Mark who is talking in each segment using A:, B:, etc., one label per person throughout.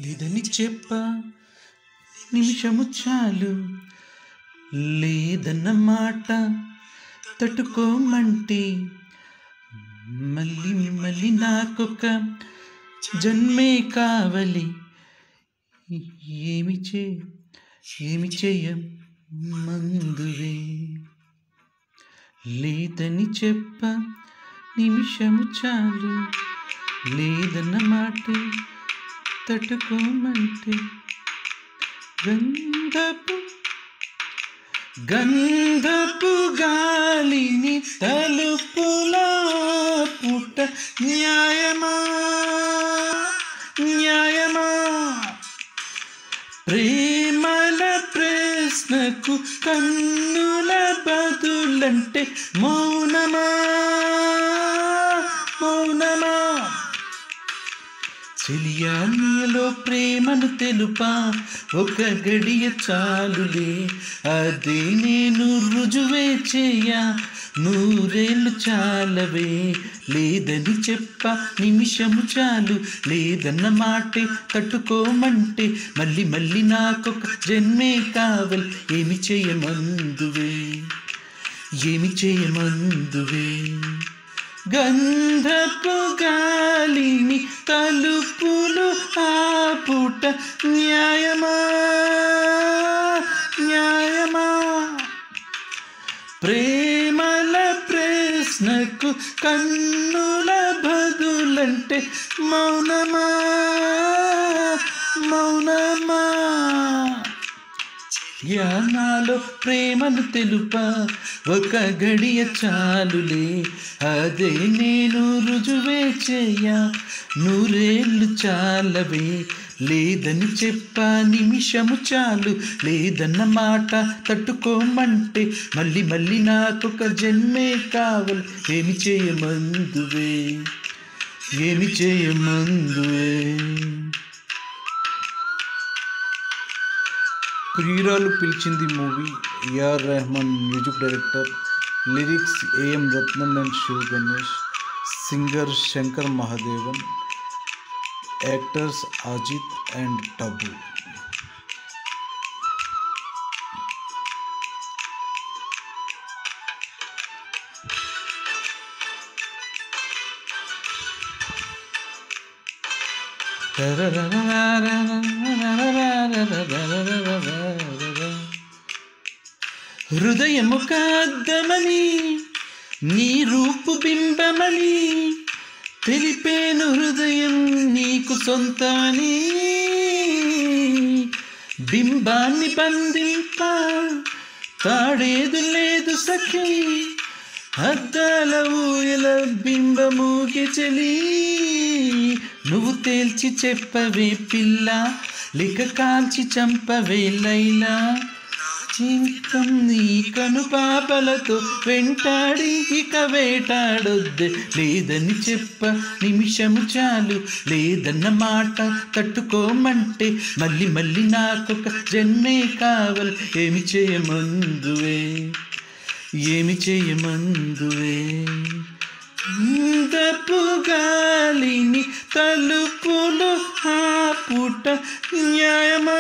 A: లేదని చెప్ప నిమిషము చాలు, లేదన్న మాట తట్టుకోమంటే మళ్ళీ మళ్ళీ నాకొక జన్మే కావాలి. ఏమి చేయ మందువే. లేదని చెప్ప నిమిషము చాలు, లేదన్న మాట తట్టుకోమంటే గంధపు గాలిని తలుపులా పుట్ట న్యాయమా ప్రేమల ప్రశ్నకు కన్నుల బదులంటే మౌనమా చెలియా నీలో ప్రేమను తెలుపా, ఒక గడియ చాలులే అదే నేను రుజువే చేయా, నూరేళ్ళు చాలవే. లేదని చెప్ప నిమిషము చాలు, లేదన్న మాటే తట్టుకోమంటే మళ్ళీ మళ్ళీ నాకొక జన్మే కావాలి. ఏమి చేయమందువే. గంధపు గాలిని తలుపులు ఆపుట న్యాయమా ప్రేమల ప్రశ్నకు కన్నుల బదులంటే మౌనమా నాలో ప్రేమను తెలుపా, ఒక గడియ చాలులే అదే నేను రుజువే చేయా, నూరేళ్ళు చాలవే. లేదని చెప్ప నిమిషము చాలు, లేదన్న మాట తట్టుకోమంటే మళ్ళీ మళ్ళీ నాకొక జన్మే కావాలి. ఏమి చేయమందువే. Priyuralu Pilichindi movie, AR Rahman music director, lyrics AM Ratnam and Siva Ganesh, singer Shankar Mahadevan, actors Ajith and Tabu. హృదయము కాద్దమని నీ రూపు బింబమని తెలిపేను, హృదయం నీకు సొంతమని. బింబాన్ని బంధింప తాడేదు లేదు సఖి, అద్దాల ఊయల బింబమూగి చెలి. నువ్వు తేల్చి చెప్పవే పిల్ల, లిక కాల్చి చంపవే లైలా. జీవితం నీ కను పాపలతో వెంటాడి ఇక వేటాడొద్దే. లేదని చెప్ప నిమిషము చాలు, లేదన్న మాట తట్టుకోమంటే మళ్ళీ మళ్ళీ నాకొక జన్మే కావాలి. ఏమి చేయమందువే. గంధపు గాలిని తలుపులు ఆపుట న్యాయమా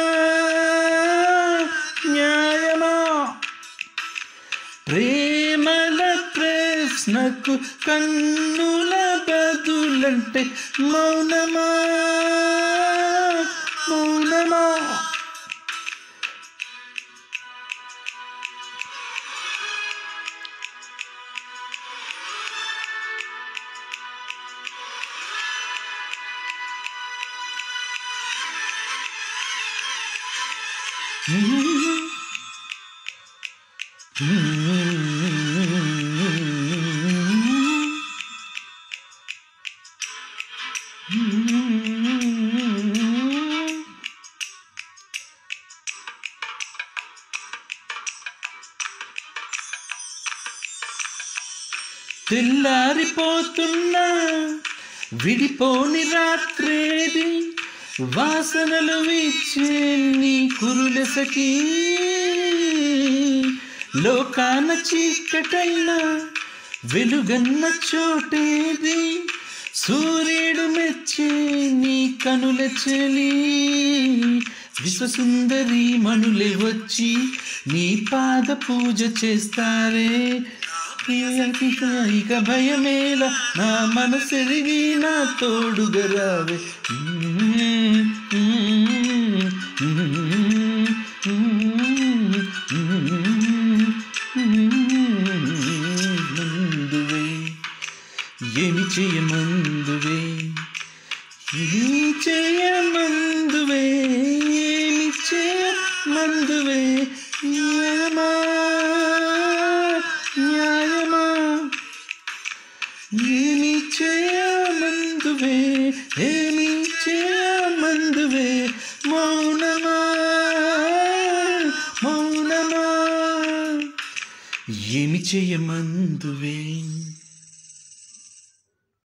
A: ప్రేమల ప్రశ్నకు కన్నుల బదులంటే మౌనమా తెల్లారిపోతున్నా విడిపోని రాత్రేది, వాసనలు వీచే నీ కురులెసకి. లోకాన చీకటైనా వెలుగన్న చోటేది, సూర్యుడు మెచ్చే నీ కనుల చెలి విశ్వసుందరి మణులే వచ్చి నీ పాద పూజ చేస్తారే ఇక భయమేల నా మనసెరిగి నా తోడుగా రావే మందువే ఏమి చేయమందువే ఏమి చేయమందువే ఏమి చేయమందువే న్యాయమా న్యాయమా ఏమి చేయమందువే ఏమి చేయమందువే మౌనమా మౌనమా ఏమి చేయమందువే